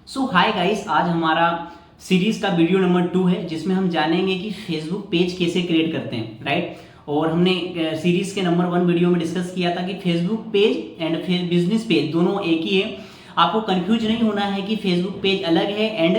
सो hi guys, आज हमारा series का वीडियो नंबर 2 है जिसमें हम जानेंगे कि फेसबुक पेज कैसे क्रिएट करते हैं, राइट। और हमने सीरीज के नंबर 1 वीडियो में डिस्कस किया था कि Facebook page and business page दोनों एक ही है। आपको कंफ्यूज नहीं होना है कि फेसबुक पेज अलग है एंड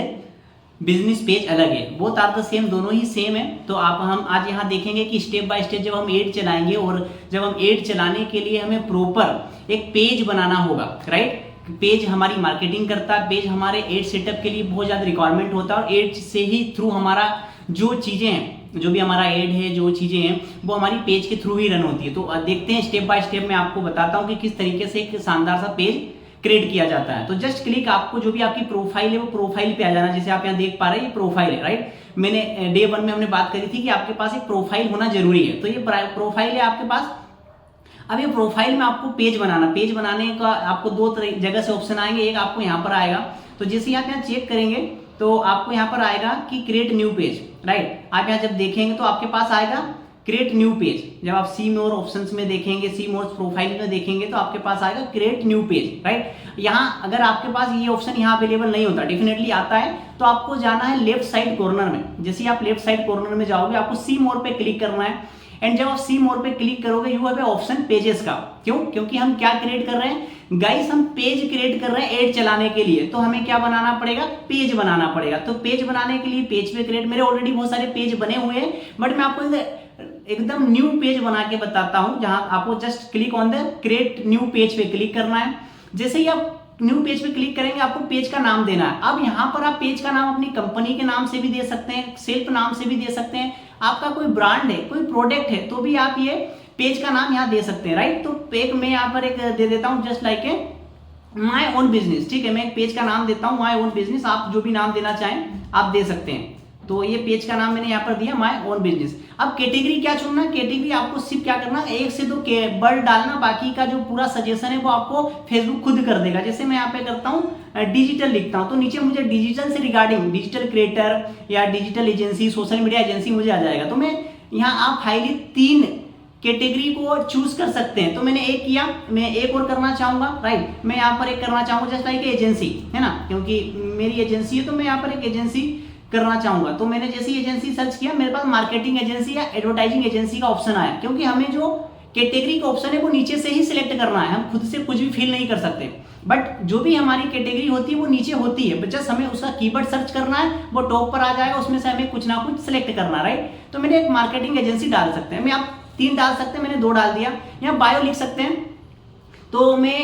बिजनेस पेज अलग है, बोथ आर द सेम, दोनों ही सेम है। तो हम आज यहाँ देखेंगे कि स्टेप बाय स्टेप जब हम एड चलाएंगे और जब हम एड चलाने के लिए हमें प्रॉपर एक पेज बनाना होगा, राइट। पेज हमारी मार्केटिंग करता है, पेज हमारे एड सेटअप के लिए बहुत ज़्यादा रिक्वायरमेंट होता है और एड से ही थ्रू हमारा जो चीज़ें हैं, जो भी हमारा एड है, जो चीज़ें हैं वो हमारी पेज के थ्रू ही रन होती है। तो देखते हैं स्टेप बाय स्टेप मैं आपको बताता हूँ कि किस तरीके से एक शानदार सा पेज क्रिएट किया जाता है। तो जस्ट क्लिक, आपको जो भी आपकी प्रोफाइल है वो प्रोफाइल पे आ जाना। जैसे आप यहाँ देख पा रहे हैं ये प्रोफाइल है, राइट। मैंने डे 1 में हमने बात करी थी कि आपके पास एक प्रोफाइल होना जरूरी है, तो ये प्रोफाइल है आपके पास। अब ये प्रोफाइल में आपको पेज बनाने का आपको दो जगह से ऑप्शन आएंगे। एक आपको यहाँ पर आएगा, तो जैसे आप यहाँ चेक करेंगे तो आपको यहाँ पर आएगा कि क्रिएट न्यू पेज, राइट। आप यहाँ जब देखेंगे तो आपके पास आएगा क्रिएट न्यू पेज। जब आप सी मोर ऑप्शंस में देखेंगे, सी मोर प्रोफाइल में देखेंगे तो आपके पास आएगा क्रिएट न्यू पेज, राइट। यहाँ अगर आपके पास ये ऑप्शन यहाँ अवेलेबल नहीं होता, डेफिनेटली आता है, तो आपको जाना है लेफ्ट साइड कॉर्नर में। जैसे आप लेफ्ट साइड कॉर्नर में जाओगे आपको सी मोर पे क्लिक करना है एंड जब आप सी मोर पे क्लिक करोगे यू हैव ऑप्शन पेजेस का। क्यों? क्योंकि हम क्या क्रिएट कर रहे हैं गाइस, हम पेज क्रिएट कर रहे हैं एड चलाने के लिए। तो हमें क्या बनाना पड़ेगा? पेज बनाना पड़ेगा। तो पेज बनाने के लिए पेज पे क्रिएट, मेरे ऑलरेडी बहुत सारे पेज बने हुए हैं, बट मैं आपको एकदम न्यू पेज बना के बताता हूं, जहां आपको just click on the create new page पे क्लिक करना है। जैसे ही आप न्यू पेज पे क्लिक करेंगे आपको पेज का नाम देना है। अब यहाँ पर आप पेज का नाम अपनी कंपनी के नाम से भी दे सकते हैं, सेल्फ नाम से भी दे सकते हैं, आपका कोई ब्रांड है, कोई प्रोडक्ट है, तो भी आप ये पेज का नाम यहाँ दे सकते हैं, राइट। तो एक मैं यहाँ पर एक दे देता हूँ just like a my own business, ठीक है। मैं एक पेज का नाम देता हूँ माय ओन बिजनेस, आप जो भी नाम देना चाहें आप दे सकते हैं। तो ये पेज का नाम मैंने यहाँ पर दिया माय ओन बिजनेस। अब कैटेगरी क्या चुनना है? कैटेगरी आपको सिर्फ क्या करना है, 1 से 2 वर्ड डालना, बाकी का जो पूरा सजेशन है वो आपको फेसबुक खुद कर देगा। जैसे मैं यहाँ पे करता हूँ डिजिटल लिखता हूँ, तो नीचे मुझे डिजिटल से रिगार्डिंग डिजिटल क्रिएटर या digital agency, social media agency मुझे आ जाएगा। तो मैं यहाँ आप हाईली 3 कैटेगरी को चूज कर सकते हैं। तो मैंने एक किया, मैं एक और करना चाहूंगा, राइट। मैं यहाँ पर एक करना चाहूंगा जस्ट लाइक एजेंसी, है ना, क्योंकि मेरी एजेंसी है तो मैं यहाँ पर एक एजेंसी करना चाहूंगा। तो मैंने जैसी एजेंसी सर्च किया मेरे पास मार्केटिंग एजेंसी या एडवर्टाइजिंग एजेंसी का ऑप्शन आया, क्योंकि हमें जो कैटेगरी का ऑप्शन है वो नीचे से ही सिलेक्ट करना है, हम खुद से कुछ भी फिल नहीं कर सकते। बट जो भी हमारी कैटेगरी होती है वो नीचे होती है, जस्ट हमें उसका कीवर्ड सर्च करना है, वो टॉप पर आ जाएगा, उसमें से हमें कुछ ना कुछ सिलेक्ट करना, राइट। तो मैंने एक मार्केटिंग एजेंसी डाल सकते हैं, मैं आप 3 डाल सकते हैं, मैंने 2 डाल दिया। यहाँ बायो लिख सकते हैं, तो मैं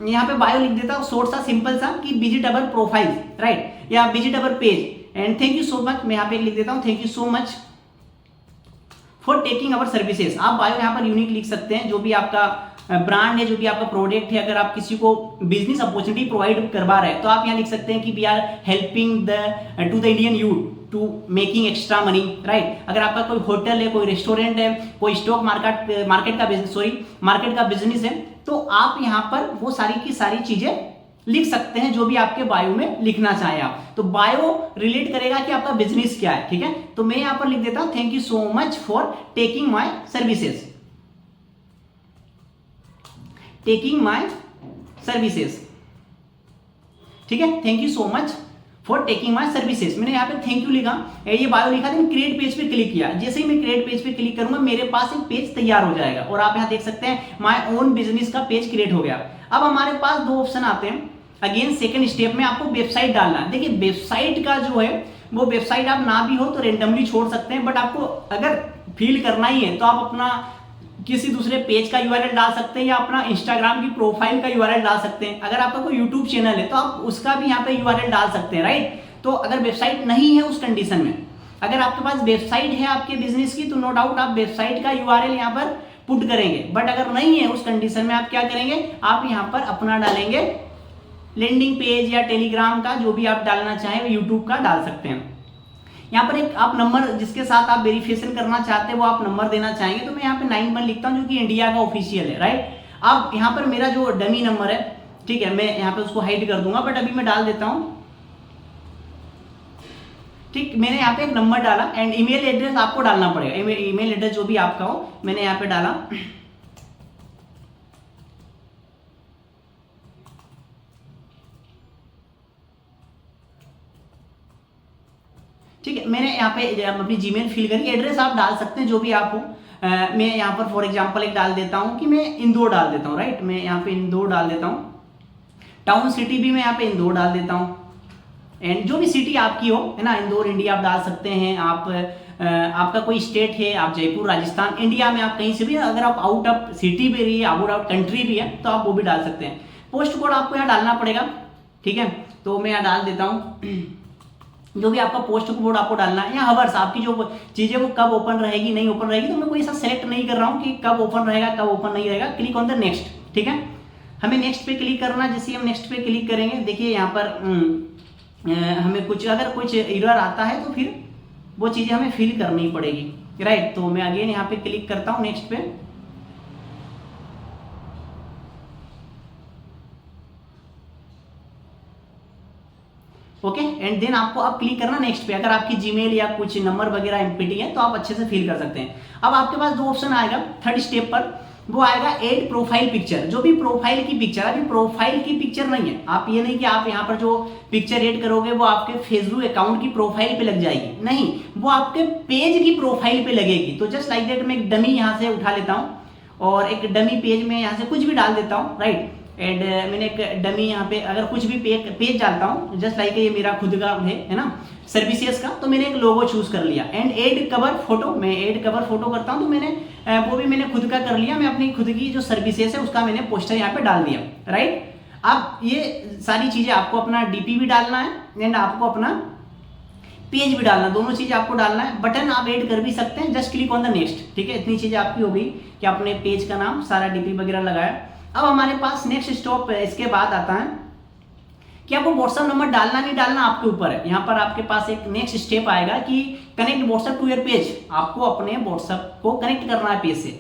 यहाँ पे बायो लिख देता हूँ शॉर्ट सा सिंपल सा कि विजिटेबल प्रोफाइल, राइट, या vegetable page and thank you so much. मैं यहाँ पे लिख देता हूँ thank you so much for taking our services. आप बायो यहाँ पर यूनिक लिख सकते हैं, जो भी आपका ब्रांड है, जो भी आपका प्रोडक्ट है, अगर आप किसी को बिजनेस अपॉर्चुनिटी प्रोवाइड करवा रहे हैं तो आप यहाँ लिख सकते हैं कि we are helping to the Indian youth to making extra money, right. अगर आपका कोई होटल है, कोई रेस्टोरेंट है, कोई स्टॉक मार्केट का बिजनेस है, तो आप यहाँ पर वो सारी की सारी चीजें लिख सकते हैं जो भी आपके बायो में लिखना चाहें आप। तो बायो रिलेट करेगा कि आपका बिजनेस क्या है, ठीक है। तो मैं यहाँ पर लिख देता हूं thank you so much for taking my services, ठीक है। Thank you so much for taking my services, मैंने यहाँ पे थैंक यू लिखा, ये बायो लिखा, तो क्रिएट पेज पे क्लिक किया। जैसे ही मैं क्रिएट पेज पे क्लिक करूंगा मेरे पास एक पेज तैयार हो जाएगा और आप यहाँ देख सकते हैं माय ओन बिजनेस का पेज क्रिएट हो गया। अब हमारे पास 2 ऑप्शन आते हैं। अगेन सेकंड स्टेप में आपको वेबसाइट डालना है। देखिए वेबसाइट का जो है वो वेबसाइट आप ना भी हो तो रेंडमली छोड़ सकते हैं, बट आपको अगर फील करना ही है तो आप अपना किसी दूसरे पेज का यूआरएल डाल सकते हैं या अपना इंस्टाग्राम की प्रोफाइल का यूआरएल डाल सकते हैं। अगर आपका कोई यूट्यूब चैनल है तो आप उसका भी यहाँ पे यूआरएल डाल सकते हैं, राइट। तो अगर वेबसाइट नहीं है उस कंडीशन में, अगर आपके पास वेबसाइट है आपके बिजनेस की, तो नो डाउट आप वेबसाइट का यूआरएल यहाँ पर पुट करेंगे। बट अगर नहीं है उस कंडीशन में आप क्या करेंगे, आप यहाँ पर अपना डालेंगे लैंडिंग पेज या टेलीग्राम का, जो भी आप डालना चाहें, यूट्यूब का डाल सकते हैं। यहाँ पर एक आप नंबर जिसके साथ आप वेरिफिकेशन करना चाहते हैं वो आप नंबर देना चाहेंगे, तो मैं यहाँ पे 91 लिखता हूँ जो कि इंडिया का ऑफिशियल है, राइट। अब यहाँ पर मेरा जो डमी नंबर है, ठीक है, मैं यहाँ पे उसको हाइड कर दूंगा, बट अभी मैं डाल देता हूँ, ठीक। मैंने यहाँ पे एक नंबर डाला एंड ईमेल एड्रेस आपको डालना पड़ेगा, ईमेल एड्रेस जो भी आपका हो, मैंने यहाँ पे डाला। ठीक है, मैंने यहाँ पे अपनी जीमेल फिल करी, एड्रेस आप डाल सकते हैं जो भी आप हो। मैं यहाँ पर फॉर एग्जांपल एक डाल देता हूँ कि मैं इंदौर डाल देता हूँ, राइट, मैं यहाँ पे इंदौर डाल देता हूँ, टाउन सिटी भी मैं यहाँ पे इंदौर डाल देता हूँ, एंड जो भी सिटी आपकी हो, है ना, इंदौर इंडिया आप डाल सकते हैं। आप आपका कोई स्टेट है, आप जयपुर राजस्थान, इंडिया में आप कहीं से भी, अगर आप आउट ऑफ सिटी भी रही है, आउट ऑफ कंट्री भी है, तो आप वो भी डाल सकते हैं। पोस्ट कोड आपको यहाँ डालना पड़ेगा, ठीक है, तो मैं यहाँ डाल देता हूँ जो भी आपका पोस्ट कोड आपको डालना है, या हवर्स आपकी जो चीजें वो कब ओपन रहेगी नहीं ओपन रहेगी, तो मैं कोई ऐसा सेलेक्ट नहीं कर रहा हूँ कि कब ओपन रहेगा कब ओपन नहीं रहेगा। क्लिक ऑन द नेक्स्ट, ठीक है, हमें नेक्स्ट पे क्लिक करना है। जैसे हम नेक्स्ट पे क्लिक करेंगे, देखिए यहाँ पर हमें कुछ अगर कुछ एरर आता है तो फिर वो चीजें हमें फिल करनी पड़ेगी, राइट। तो मैं अगेन यहाँ पे क्लिक करता हूँ नेक्स्ट पे, ओके, एंड देन आपको अब क्लिक करना नेक्स्ट पे। अगर आपकी जीमेल या कुछ नंबर वगैरह एम्प्टी है तो आप अच्छे से फिल कर सकते हैं। अब आपके पास दो ऑप्शन आएगा थर्ड स्टेप पर, वो आएगा एड प्रोफाइल पिक्चर। जो भी प्रोफाइल की पिक्चर, अभी प्रोफाइल की पिक्चर नहीं है, आप ये नहीं कि आप यहाँ पर जो पिक्चर ऐड करोगे वो आपके फेसबुक अकाउंट की प्रोफाइल पे लग जाएगी, नहीं, वो आपके पेज की प्रोफाइल पे लगेगी। तो जस्ट लाइक दैट मैं एक डमी यहाँ से उठा लेता हूँ और एक डमी पेज में यहाँ से कुछ भी डाल देता हूँ, राइट, एंड मैंने एक डमी यहाँ पे अगर कुछ भी पेज डालता हूँ, जस्ट लाइक ये मेरा खुद का है ना, सर्विसेज का, तो मैंने एक लोगो चूज कर लिया। एंड एड कवर फोटो, मैं एड कवर फोटो करता हूँ, तो मैंने वो भी मैंने खुद का कर लिया, मैं अपनी खुद की जो सर्विसेज है उसका मैंने पोस्टर यहाँ पे डाल दिया, राइट। अब ये सारी चीजें आपको अपना डीपी भी डालना है एंड आपको अपना पेज भी डालना, दोनों चीज आपको डालना है। बटन आप ऐड कर भी सकते हैं, just click on the next, ठीक है, इतनी चीजें आपकी हो गई कि आपने पेज का नाम सारा डीपी वगैरह लगाया। अब हमारे पास नेक्स्ट स्टॉप इसके बाद आता है कि आपको व्हाट्सएप नंबर डालना नहीं डालना आपके ऊपर है। यहाँ पर आपके पास एक नेक्स्ट स्टेप आएगा कि connect WhatsApp to your page, आपको अपने व्हाट्सएप को कनेक्ट करना है पेज से।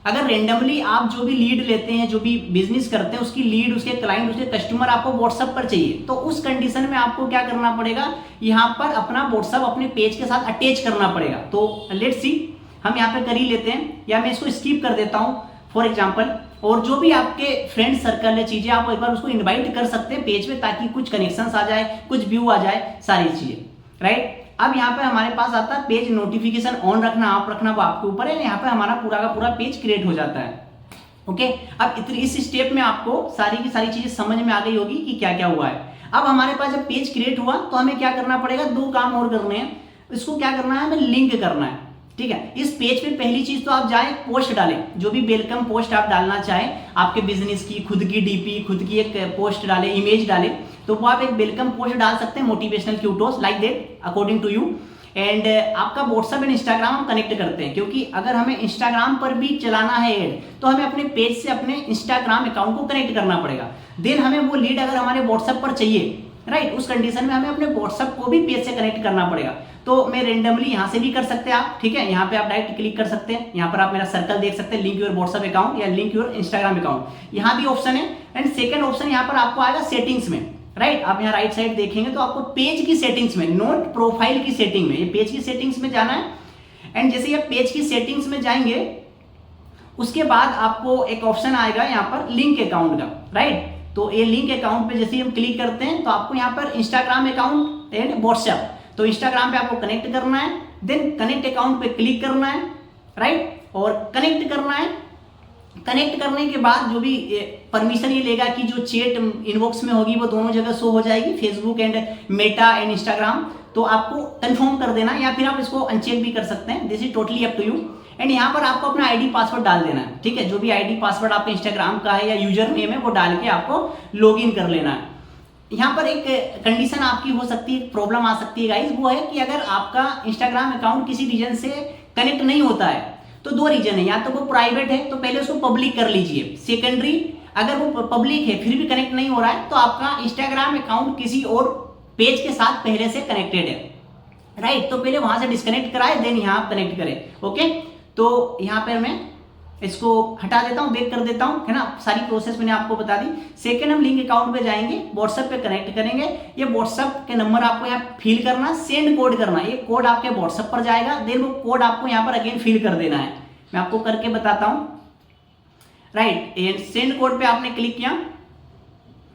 अगर रेंडमली आप जो भी लीड लेते हैं, जो भी बिजनेस करते हैं, उसकी लीड, उसके क्लाइंट, उसके कस्टमर आपको व्हाट्सएप पर चाहिए, तो उस कंडीशन में आपको क्या करना पड़ेगा, यहाँ पर अपना व्हाट्सएप अपने पेज के साथ अटैच करना पड़ेगा। तो लेट्स सी, हम यहाँ पे कर ही लेते हैं, या मैं इसको स्किप कर देता हूँ फॉर एग्जाम्पल। और जो भी आपके फ्रेंड सर्कल है चीजें, आप एक बार उसको इनवाइट कर सकते हैं पेज पे, ताकि कुछ कनेक्शंस आ जाए, कुछ व्यू आ जाए, सारी चीजें, राइट। अब यहाँ पे हमारे पास आता है पेज नोटिफिकेशन ऑन रखना, आप रखना, वो आपके ऊपर है। यहाँ पे हमारा पूरा का पूरा पेज क्रिएट हो जाता है, ओके। अब इस स्टेप में आपको सारी की सारी चीजें समझ में आ गई होगी कि क्या क्या हुआ है। अब हमारे पास जब पेज क्रिएट हुआ तो हमें क्या करना पड़ेगा, दो काम और करने हैं। इसको क्या करना है, हमें लिंक करना है, ठीक है। इस पेज पे पहली चीज तो आप जाएं, पोस्ट डालें, जो भी वेलकम पोस्ट आप डालना चाहें, आपके बिजनेस की, खुद की डीपी, खुद की एक पोस्ट डालें, इमेज डालें, तो वो आप एक वेलकम पोस्ट डाल सकते हैं, motivational quotes like that according to you. And आपका व्हाट्सएप एंड इंस्टाग्राम हम कनेक्ट करते हैं, क्योंकि अगर हमें इंस्टाग्राम पर भी चलाना है ऐड, तो हमें अपने पेज से अपने इंस्टाग्राम अकाउंट को कनेक्ट करना पड़ेगा। देन हमें वो लीड अगर हमारे व्हाट्सएप पर चाहिए, राइट, उस कंडीशन में हमें अपने व्हाट्सएप को भी पेज से कनेक्ट करना पड़ेगा। तो मैं रेंडमली यहाँ से भी कर सकते हैं आप, ठीक है, यहाँ पे आप डायरेक्ट क्लिक कर सकते हैं, यहाँ पर आप मेरा सर्कल देख सकते हैं, लिंक योर व्हाट्सएप अकाउंट या लिंक योर इंस्टाग्राम अकाउंट, यहाँ भी ऑप्शन है। एंड सेकंड ऑप्शन यहाँ पर आपको आएगा सेटिंग्स में, राइट। आप यहाँ राइट साइड देखेंगे तो आपको पेज की सेटिंग्स में, नोट प्रोफाइल की सेटिंग में, ये पेज की सेटिंग्स में जाना है। एंड जैसे ये पेज की सेटिंग्स में जाएंगे, उसके बाद आपको एक ऑप्शन आएगा यहाँ पर लिंक अकाउंट का, राइट। तो ये लिंक अकाउंट पे जैसे हम क्लिक करते हैं तो आपको यहाँ पर इंस्टाग्राम अकाउंट एंड व्हाट्सएप, तो इंस्टाग्राम पे आपको कनेक्ट करना है, देन कनेक्ट अकाउंट पे क्लिक करना है, राइट, और कनेक्ट करना है। कनेक्ट करने के बाद जो भी परमिशन ये लेगा कि जो चैट इनबॉक्स में होगी वो दोनों जगह शो हो जाएगी, Facebook and Meta and Instagram, तो आपको कंफर्म कर देना, या फिर आप इसको अनचेक भी कर सकते हैं, this is totally up to you. And यहाँ पर आपको अपना आईडी पासवर्ड डाल देना है, ठीक है, जो भी आईडी पासवर्ड आपके इंस्टाग्राम का है या यूजर नेम है वो डाल के आपको लॉग इन कर लेना है। यहाँ पर एक कंडीशन आपकी हो सकती है, प्रॉब्लम आ सकती है गाइस, वो है कि अगर आपका इंस्टाग्राम अकाउंट किसी रीजन से कनेक्ट नहीं होता है, तो दो रीजन है, या तो वो प्राइवेट है तो पहले उसको पब्लिक कर लीजिए, सेकेंडरी अगर वो पब्लिक है फिर भी कनेक्ट नहीं हो रहा है तो आपका इंस्टाग्राम अकाउंट किसी और पेज के साथ पहले से कनेक्टेड है, राइट, तो पहले वहां से डिस्कनेक्ट कराए देन यहाँ कनेक्ट करें, ओके। तो यहाँ पर मैं इसको हटा देता हूं, बैक कर देता हूं, है ना, सारी प्रोसेस मैंने आपको बता दी। सेकंड हम लिंक अकाउंट पे जाएंगे, व्हाट्सएप पे कनेक्ट करेंगे, ये व्हाट्सएप के नंबर आपको यहाँ फिल करना, सेंड कोड करना, ये कोड आपके व्हाट्सएप पर जाएगा, देन वो कोड आपको यहाँ पर अगेन फिल कर देना है, मैं आपको करके बताता हूं, राइट। सेंड कोड पे आपने क्लिक किया,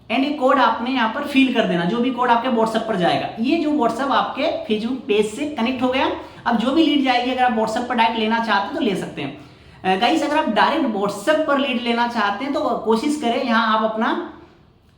एंड एक कोड आपने यहाँ पर फिल कर देना, जो भी कोड आपके व्हाट्सएप पर जाएगा। ये जो व्हाट्सएप आपके फेसबुक पेज से कनेक्ट हो गया। अब जो भी लीड जाएगी, अगर आप व्हाट्सएप पर डायरेक्ट लेना चाहते हैं तो ले सकते हैं। गाइस अगर आप डायरेक्ट व्हाट्सएप पर लीड लेना चाहते हैं तो कोशिश करें यहाँ आप अपना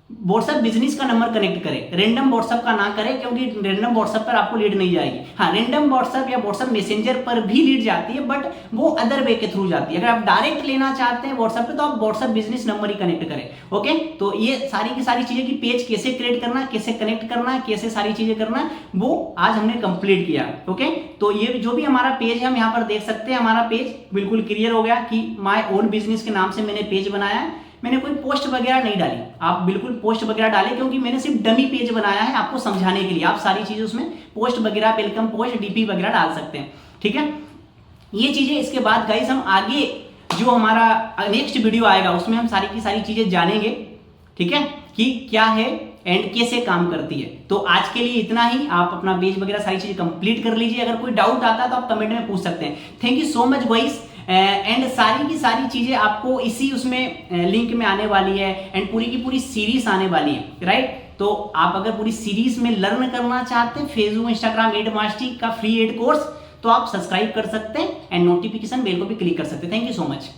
व्हाट्सएप बिजनेस का नंबर कनेक्ट करें, रेंडम व्हाट्सएप का ना करें, क्योंकि रेंडम व्हाट्सएप पर आपको लीड नहीं जाएगी। हाँ, रेंडम व्हाट्सएप या व्हाट्सएप मैसेंजर पर भी लीड जाती है, बट वो अदर वे के थ्रू जाती है। अगर आप डायरेक्ट लेना चाहते हैं व्हाट्सएप पे तो आप व्हाट्सएप बिजनेस नंबर ही कनेक्ट करें। ओके, तो ये सारी की सारी चीजें कि पेज कैसे क्रिएट करना, कैसे कनेक्ट करना, कैसे सारी चीजें करना, वो आज हमने कंप्लीट किया। ओके, तो ये जो भी हमारा पेज है हम यहाँ पर देख सकते हैं, हमारा पेज बिल्कुल क्लियर हो गया कि माय ओन बिजनेस के नाम से मैंने पेज बनाया है। मैंने कोई पोस्ट वगैरह नहीं डाली, आप बिल्कुल पोस्ट वगैरह डालें, क्योंकि मैंने सिर्फ डमी पेज बनाया है आपको समझाने के लिए। आप सारी चीजें उसमें पोस्ट वगैरह, वेलकम पोस्ट, डीपी वगैरह डाल सकते हैं। ठीक है, ये चीजें। इसके बाद गाइस हम आगे जो हमारा नेक्स्ट वीडियो आएगा उसमें हम सारी की सारी चीजें जानेंगे, ठीक है, कि क्या है एंड कैसे काम करती है। तो आज के लिए इतना ही। आप अपना पेज वगैरह सारी चीजें कंप्लीट कर लीजिए। अगर कोई डाउट आता है तो आप कमेंट में पूछ सकते हैं। Thank you so much guys. And सारी की सारी चीजें आपको इसी उसमें लिंक में आने वाली है, एंड पूरी की पूरी सीरीज आने वाली है, राइट। तो आप अगर पूरी सीरीज में लर्न करना चाहते हैं फेसबुक इंस्टाग्राम एड मास्टरी का फ्री एड कोर्स, तो आप सब्सक्राइब कर सकते हैं एंड नोटिफिकेशन बेल को भी क्लिक कर सकते हैं। Thank you so much.